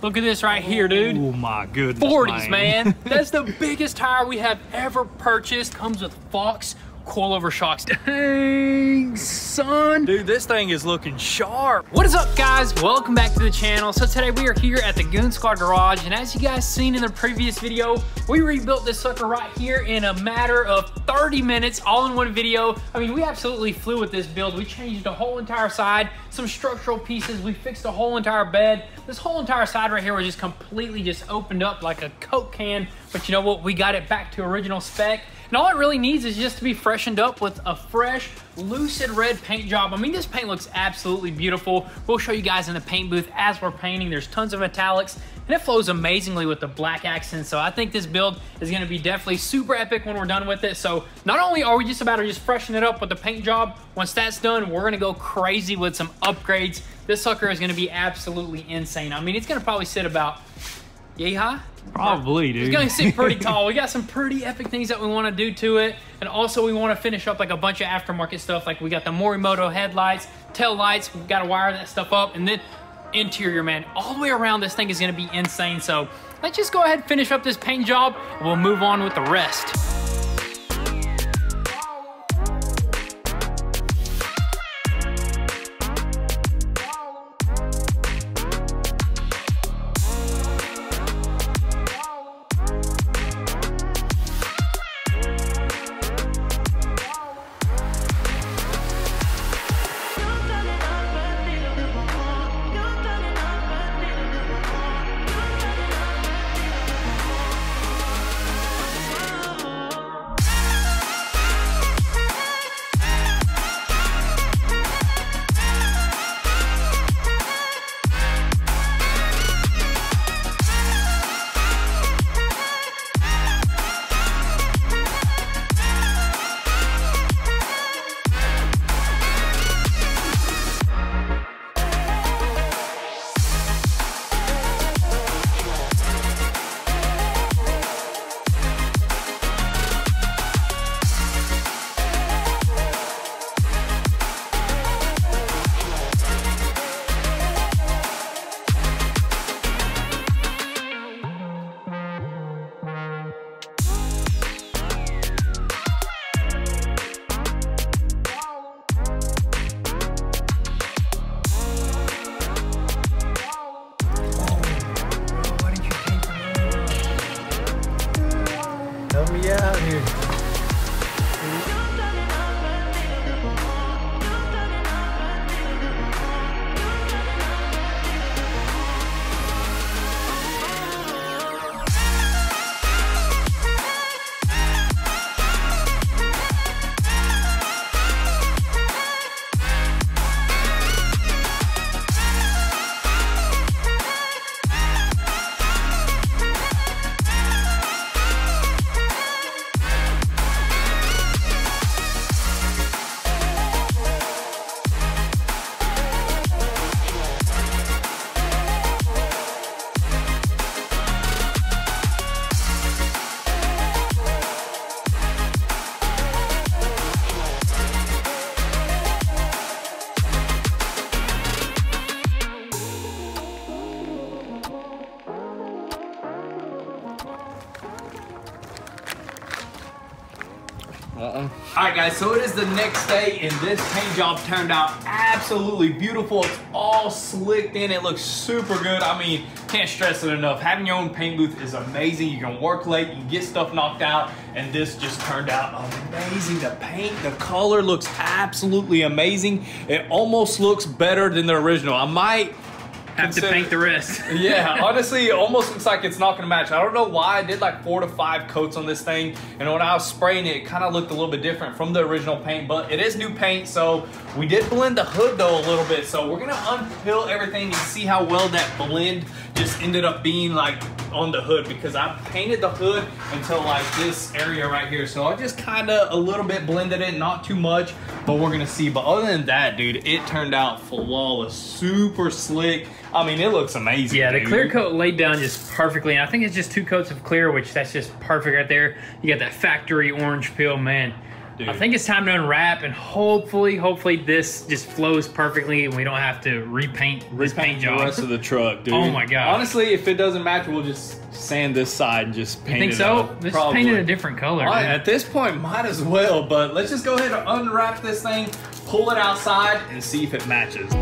Look at this right here, dude. Oh my goodness, 40s, man. That's the biggest tire we have ever purchased. Comes with Fox coilover shocks. Dang, son. Dude, this thing is looking sharp. What is up, guys? Welcome back to the channel. So today we are here at the Goon Squad garage, and as you guys seen in the previous video, we rebuilt this sucker right here in a matter of 30 minutes, all in one video. I mean, we absolutely flew with this build. We changed the whole entire side, some structural pieces. We fixed the whole entire bed. This whole entire side right here was just completely just opened up like a Coke can. But you know what? We got it back to original spec. And all it really needs is just to be freshened up with a fresh, lucid red paint job. I mean, this paint looks absolutely beautiful. We'll show you guys in the paint booth as we're painting. There's tons of metallics, and it flows amazingly with the black accents. So I think this build is gonna be definitely super epic when we're done with it. So not only are we just about to just freshen it up with the paint job, once that's done, we're gonna go crazy with some upgrades. This sucker is gonna be absolutely insane. I mean, it's gonna probably sit about yay high? Probably, dude. It's gonna sit pretty tall. We got some pretty epic things that we wanna do to it. And also we wanna finish up like a bunch of aftermarket stuff. Like we got the Morimoto headlights, tail lights. We've gotta wire that stuff up. And then interior, man, all the way around this thing is gonna be insane. So let's just go ahead and finish up this paint job and we'll move on with the rest. Help me out here. Alright guys, so it is the next day and this paint job turned out absolutely beautiful. It's all slicked in. It looks super good. I mean, can't stress it enough. Having your own paint booth is amazing. You can work late, you can get stuff knocked out, and this just turned out amazing. The paint, the color looks absolutely amazing. It almost looks better than the original. I might have to paint the rest. Yeah, honestly, it almost looks like it's not gonna match. I don't know why. I did like 4 to 5 coats on this thing, and when I was spraying it, it kind of looked a little bit different from the original paint, but it is new paint, so we did blend the hood though a little bit. So we're gonna unpeel everything and see how well that blend just ended up being like on the hood, because I painted the hood until like this area right here. So I just kind of a little bit blended it, not too much, but we're gonna see. But other than that, dude, it turned out flawless, super slick. I mean, it looks amazing. Yeah, dude. the clear coat laid down just perfectly, and I think it's just 2 coats of clear, which that's just perfect right there. You got that factory orange peel, man. dude. I think it's time to unwrap, and hopefully this just flows perfectly and we don't have to repaint this paint job. The rest of the truck, dude. Oh my god. Honestly, if it doesn't match, we'll just sand this side and just paint it. You think so? Up. This is painted a different color. At this point, might as well, but let's just go ahead and unwrap this thing, pull it outside, and see if it matches.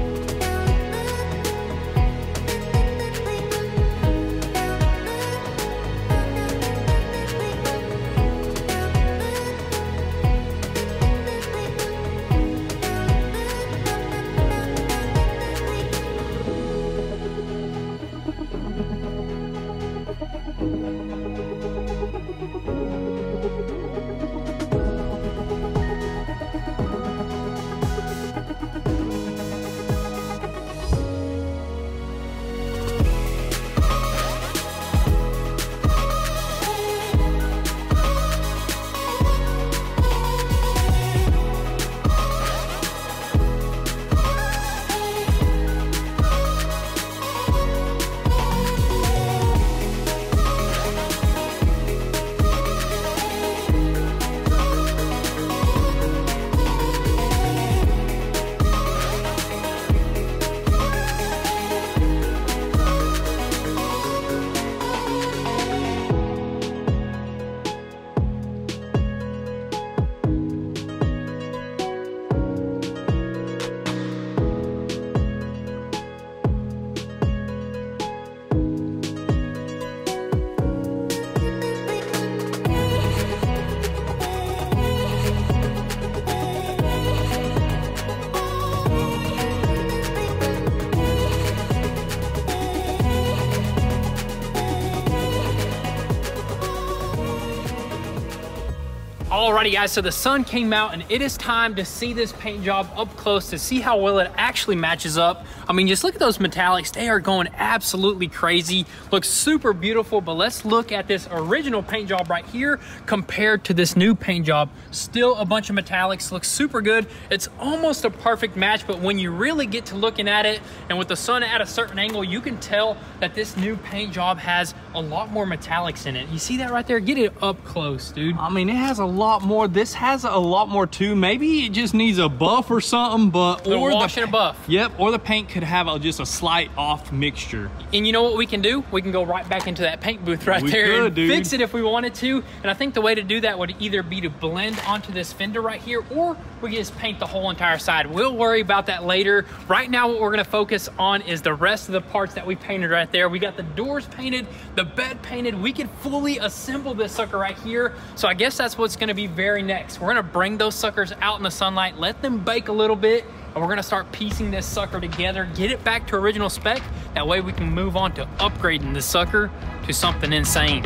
Alrighty guys, so the sun came out and it is time to see this paint job up close to see how well it actually matches up. I mean, just look at those metallics. They are going absolutely crazy. Looks super beautiful, but let's look at this original paint job right here compared to this new paint job. Still a bunch of metallics, looks super good. It's almost a perfect match, but when you really get to looking at it and with the sun at a certain angle, you can tell that this new paint job has a lot more metallics in it. You see that right there? Get it up close, dude. I mean, it has a lot more. This has a lot more too. Maybe it just needs a buff or something, but or wash and a buff. Yep, or the paint could have just a slight off mixture. And you know what we can do? We can go right back into that paint booth right there and fix it if we wanted to. And I think the way to do that would either be to blend onto this fender right here, or we can just paint the whole entire side. We'll worry about that later. Right now, what we're gonna focus on is the rest of the parts that we painted right there. We got the doors painted, the bed painted. We can fully assemble this sucker right here. So I guess that's what's gonna be very next. We're gonna bring those suckers out in the sunlight, let them bake a little bit, and we're gonna start piecing this sucker together, get it back to original spec. That way we can move on to upgrading this sucker to something insane.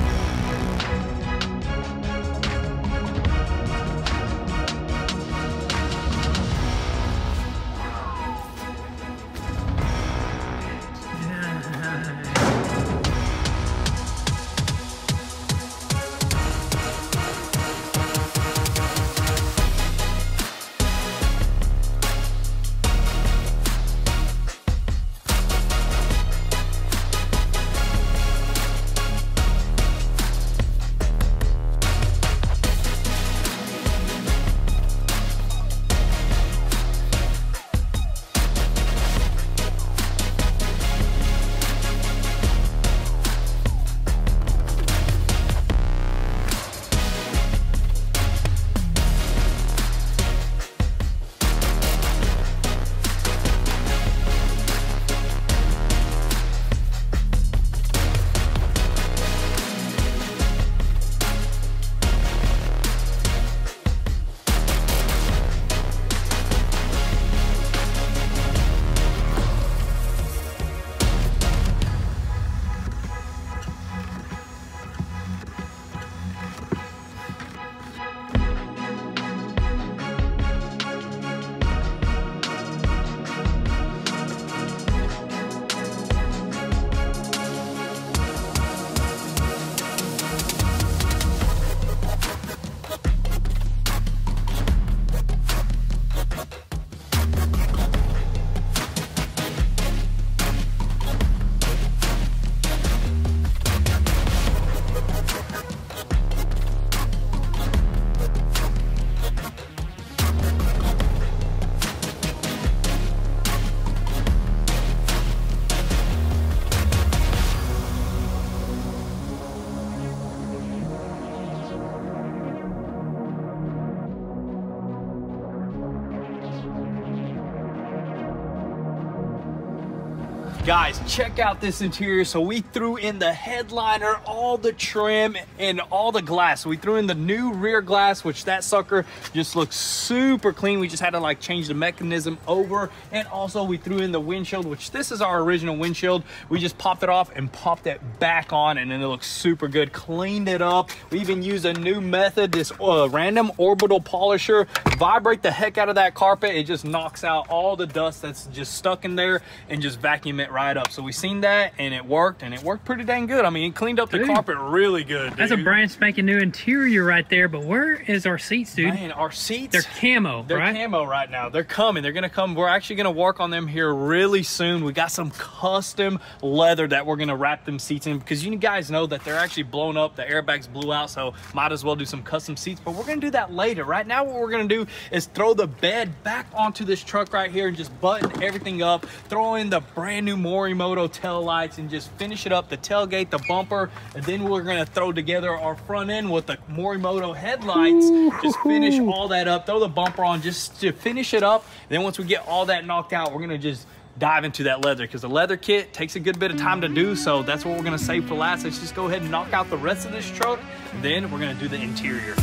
Guys, check out this interior. So we threw in the headliner, all the trim, and all the glass. So we threw in the new rear glass, which that sucker just looks super clean. We just had to like change the mechanism over. And also we threw in the windshield, which this is our original windshield. We just popped it off and popped it back on, and then it looks super good. Cleaned it up. We even used a new method, this random orbital polisher. Vibrate the heck out of that carpet. It just knocks out all the dust that's just stuck in there and just vacuum it right up. So we seen that, and it worked pretty dang good. I mean, it cleaned up the carpet really good, dude. That's a brand spanking new interior right there. But where is our seats, dude? Man, our seats, they're camo, they're right? camo right now. They're coming. They're gonna come. We're actually gonna work on them here really soon. We got some custom leather that we're gonna wrap them seats in, because you guys know that they're actually blown up. The airbags blew out, so might as well do some custom seats. But we're gonna do that later. Right now, what we're gonna do is throw the bed back onto this truck right here and just button everything up. Throw in the brand new Morimoto tail lights and just finish it up, the tailgate, the bumper, and then we're gonna throw together our front end with the Morimoto headlights. Just finish all that up, throw the bumper on just to finish it up. And then once we get all that knocked out, we're gonna just dive into that leather, because the leather kit takes a good bit of time to do, so that's what we're gonna save for last. Let's just go ahead and knock out the rest of this truck, then we're gonna do the interior.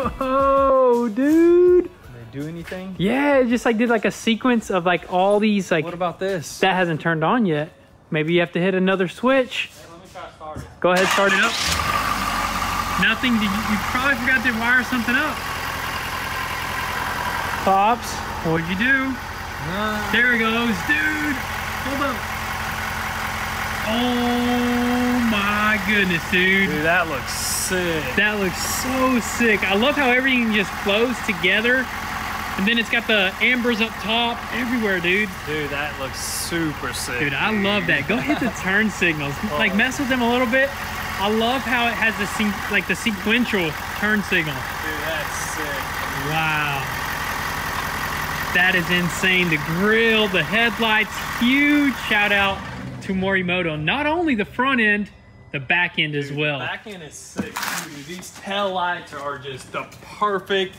Whoa, dude. Did they do anything? Yeah, it just like did like a sequence of like all these like. What about this? That hasn't turned on yet. Maybe you have to hit another switch. Hey, let me try to start it. Go ahead, start it up. Nothing. You probably forgot to wire something up. Pops, what'd you do? There it goes, dude. Hold up. Oh my goodness, dude. Dude, that looks sick. That looks so sick. I love how everything just flows together. And then it's got the ambers up top everywhere, dude. Dude, that looks super sick. Dude, I love that. Go hit the turn signals. Like mess with them a little bit. I love how it has the sequential turn signal. Dude, that's sick. Wow. That is insane. The grill, the headlights, huge shout out to Morimoto. Not only the front end, the back end as well. The back end is sick, dude. These tail lights are just the perfect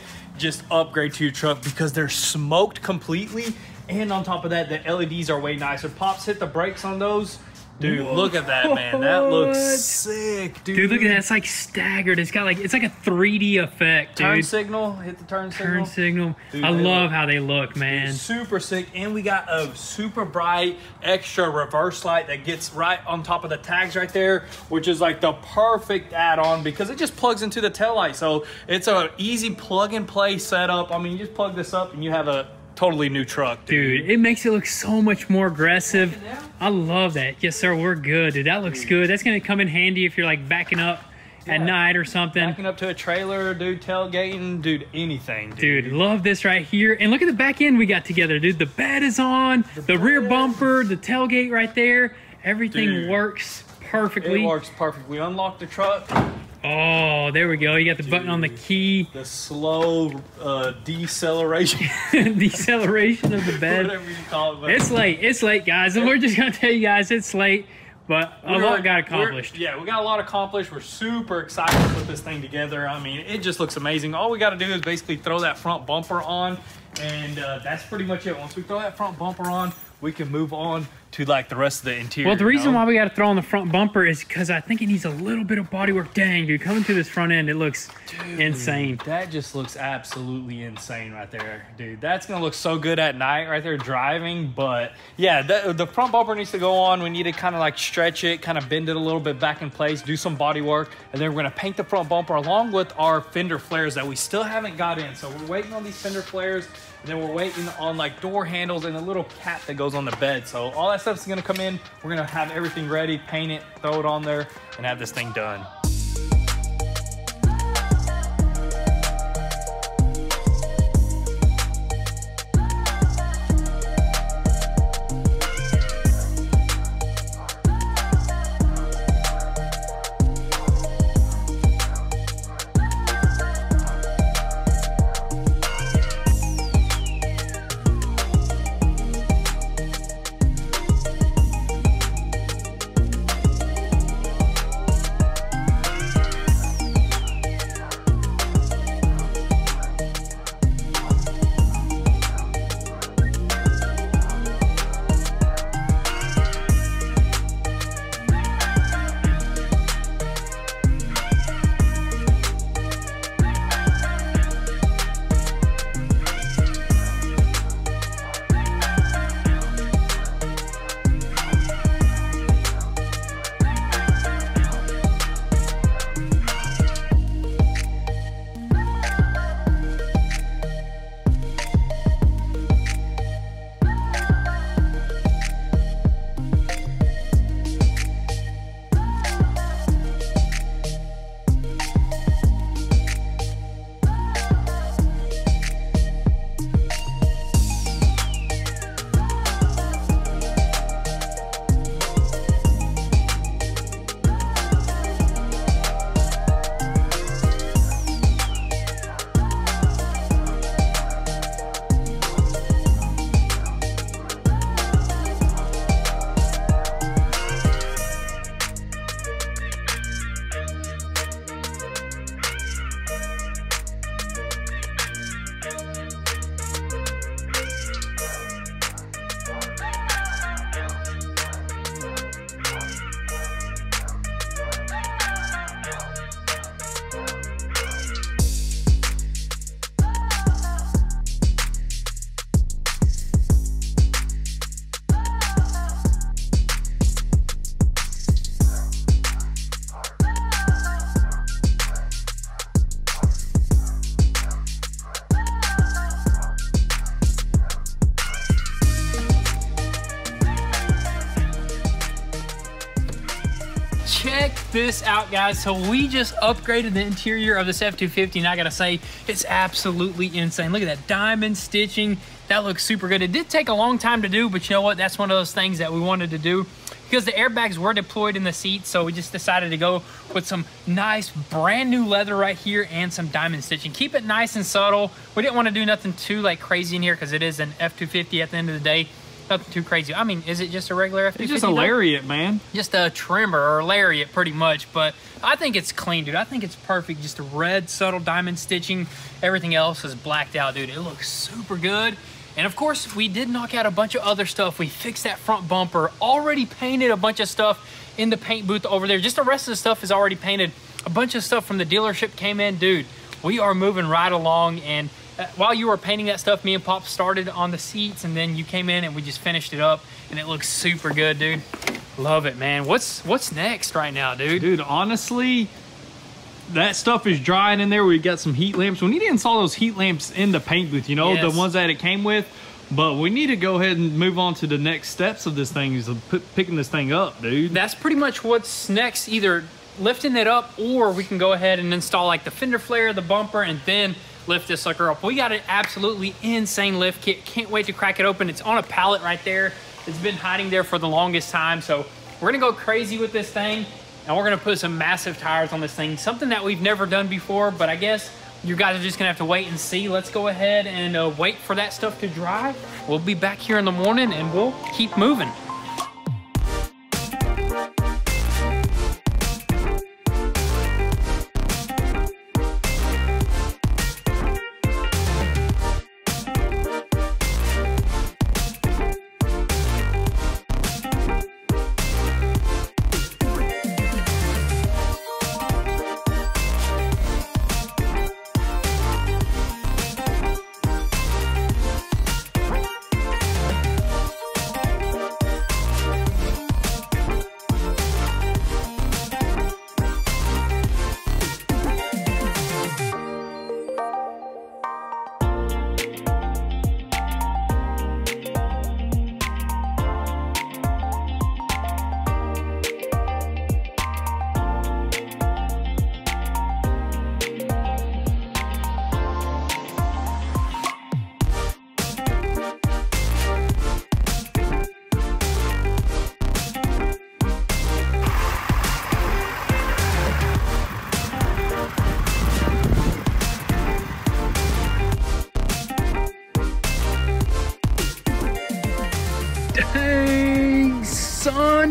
upgrade to your truck, because they're smoked completely, and on top of that, the LEDs are way nicer. Pops, hit the brakes on those. Dude, Whoa. Look at that, man. That looks sick, dude. Dude, look at that. It's like staggered. It's got like, it's like a 3D effect, dude. Turn signal. Hit the turn signal. Turn signal. Dude, I love how they look, man. Dude, super sick. And we got a super bright extra reverse light that gets right on top of the tags right there, which is like the perfect add-on, because it just plugs into the tail light. So it's a easy plug and play setup. I mean, you just plug this up and you have a totally new truck, dude. It makes it look so much more aggressive. I love that. Yes, sir, we're good, dude. That looks good. That's gonna come in handy if you're like backing up at night or something. Backing up to a trailer, dude, tailgating, dude, anything, dude. Dude, love this right here. And look at the back end we got together, dude. The bed is on, the rear bumper, the tailgate right there. Everything works perfectly. It works perfectly. We unlock the truck. Oh, there we go. You got the button on the key. The slow deceleration. Deceleration of the bed. Whatever you call it. But It's late. It's late, guys. And we're just going to tell you guys it's late. But a lot got accomplished. Yeah, we got a lot accomplished. We're super excited to put this thing together. I mean, it just looks amazing. All we got to do is basically throw that front bumper on. And that's pretty much it. Once we throw that front bumper on, we can move on to like the rest of the interior. Well, the reason why we got to throw on the front bumper is because I think it needs a little bit of bodywork. Dang, dude, coming through this front end, it looks insane. That just looks absolutely insane right there, dude. That's gonna look so good at night right there driving. But yeah, the front bumper needs to go on. We need to kind of like stretch it, kind of bend it a little bit back in place, do some body work, and then we're gonna paint the front bumper along with our fender flares that we still haven't got in. So we're waiting on these fender flares, and then we're waiting on like door handles and a little cap that goes on the bed. So all that stuff's gonna come in. We're gonna have everything ready, paint it, throw it on there, and have this thing done. Check this out, guys. So we just upgraded the interior of this F-250, and I gotta say, it's absolutely insane. Look at that diamond stitching. That looks super good. It did take a long time to do, but you know what? That's one of those things that we wanted to do because the airbags were deployed in the seats, so we just decided to go with some nice brand new leather right here and some diamond stitching. Keep it nice and subtle. We didn't want to do nothing too like crazy in here because it is an F-250 at the end of the day. Nothing too crazy. I mean, is it just a regular F-250? It's just a lariat, man. Just a trimmer or a lariat, pretty much. But I think it's clean, dude. I think it's perfect. Just a red, subtle diamond stitching. Everything else is blacked out, dude. It looks super good. And of course, we did knock out a bunch of other stuff. We fixed that front bumper. Already painted a bunch of stuff in the paint booth over there. Just the rest of the stuff is already painted. A bunch of stuff from the dealership came in. Dude, we are moving right along. And while you were painting that stuff, me and Pop started on the seats, and then you came in and we just finished it up, and it looks super good, dude. Love it, man. What's next right now, dude? Dude, honestly, that stuff is drying in there. We got some heat lamps. We need to install those heat lamps in the paint booth, you know, yes, the ones that it came with. But we need to go ahead and move on to the next steps of this thing, is picking this thing up, dude. That's pretty much what's next, either lifting it up, or we can go ahead and install like the fender flare, the bumper, and then lift this sucker up. We got an absolutely insane lift kit. Can't wait to crack it open. It's on a pallet right there. It's been hiding there for the longest time. So we're gonna go crazy with this thing, and we're gonna put some massive tires on this thing. Something that we've never done before, but I guess you guys are just gonna have to wait and see. Let's go ahead and wait for that stuff to dry. We'll be back here in the morning and we'll keep moving.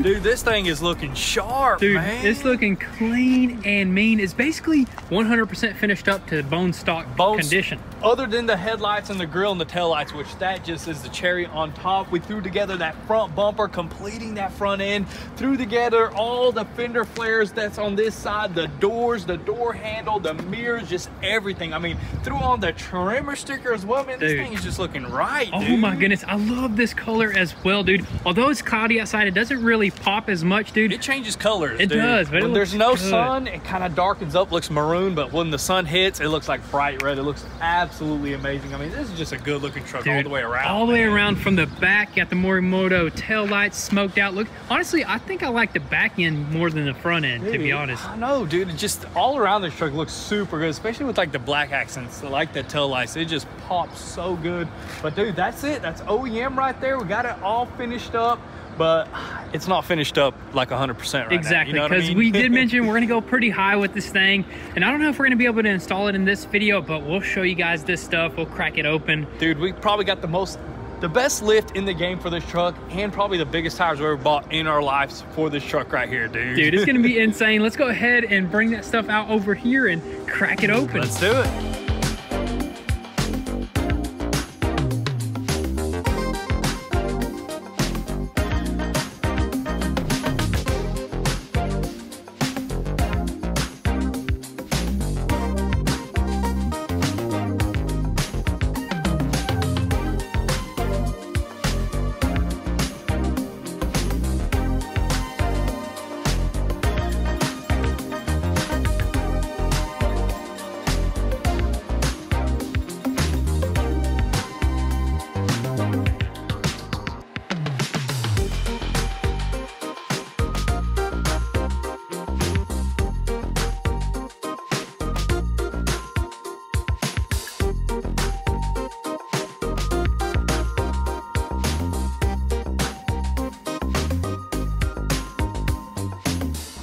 Dude, this thing is looking sharp, dude, man. it's looking clean and mean. It's basically 100% finished up to bone stock condition. Other than the headlights and the grill and the taillights, which that just is the cherry on top. We threw together that front bumper, completing that front end. Threw together all the fender flares that's on this side, the doors, the door handle, the mirrors, just everything. I mean, threw on the TREMOR sticker as well, man. This thing is just looking right, dude. Oh my goodness, I love this color as well, dude. Although it's cloudy outside, it doesn't really pop as much, dude. It changes colors, It does, but when there's no sun, it kind of darkens up, looks maroon, but when the sun hits, it looks like bright red. It looks absolutely amazing. I mean, this is just a good looking truck, dude, all the way around. All the way around from the back, got the Morimoto tail lights smoked out. Look, honestly, I think I like the back end more than the front end, dude, to be honest. I know, dude. It just all around this truck looks super good, especially with like the black accents, like the tail lights. It just pops so good. But dude, that's it. That's OEM right there. We got it all finished up, but it's not finished up like 100% right exactly, now. because we did mention we're gonna go pretty high with this thing, and I don't know if we're gonna be able to install it in this video, but we'll show you guys this stuff. We'll crack it open. Dude, we probably got the best lift in the game for this truck, and probably the biggest tires we ever bought in our lives for this truck right here, dude. Dude, it's gonna be insane. Let's go ahead and bring that stuff out over here and crack it open. Let's do it.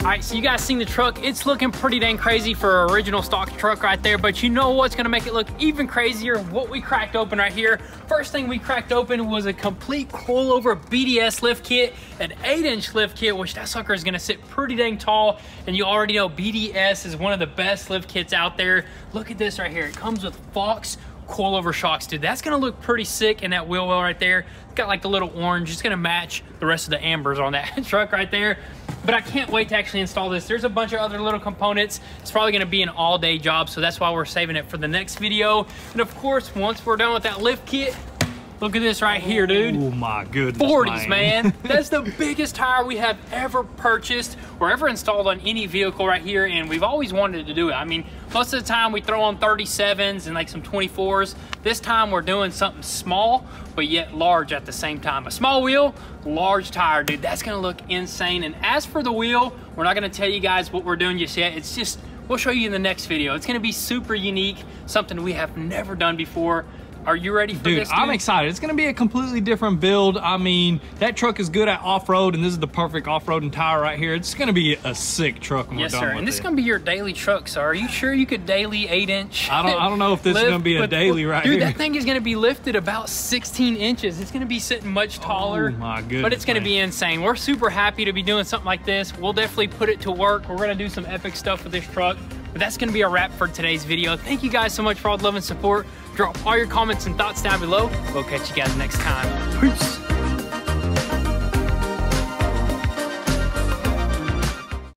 All right, so you guys seen the truck. It's looking pretty dang crazy for an original stock truck right there, but you know what's gonna make it look even crazier? What we cracked open right here. First thing we cracked open was a complete coilover BDS lift kit, an 8-inch lift kit, which that sucker is gonna sit pretty dang tall, and you already know BDS is one of the best lift kits out there. Look at this right here. It comes with Fox coilover shocks, dude. That's gonna look pretty sick in that wheel well right there. It's got like the little orange. It's gonna match the rest of the ambers on that truck right there. But I can't wait to actually install this. There's a bunch of other little components. It's probably gonna be an all-day job, so that's why we're saving it for the next video. And of course, once we're done with that lift kit, look at this right here, dude. Oh my goodness, 40s, man. That's the biggest tire we have ever purchased or ever installed on any vehicle right here, and we've always wanted to do it. I mean, most of the time we throw on 37s and like some 24s. This time we're doing something small, but yet large at the same time. A small wheel, large tire, dude. That's gonna look insane. And as for the wheel, we're not gonna tell you guys what we're doing just yet. It's just, we'll show you in the next video. It's gonna be super unique, something we have never done before. Are you ready for this, dude? I'm excited. It's going to be a completely different build. I mean, that truck is good at off-road, and this is the perfect off-roading tire right here. It's going to be a sick truck when we're done with it. And this is going to be your daily truck, so are you sure you could daily 8-inch? I don't know if this is going to be a daily right here. Dude, that thing is going to be lifted about 16 inches. It's going to be sitting much taller. Oh my goodness, but it's going to be insane. We're super happy to be doing something like this. We'll definitely put it to work. We're going to do some epic stuff with this truck. But that's going to be a wrap for today's video. Thank you guys so much for all the love and support. Drop all your comments and thoughts down below. We'll catch you guys next time. Peace.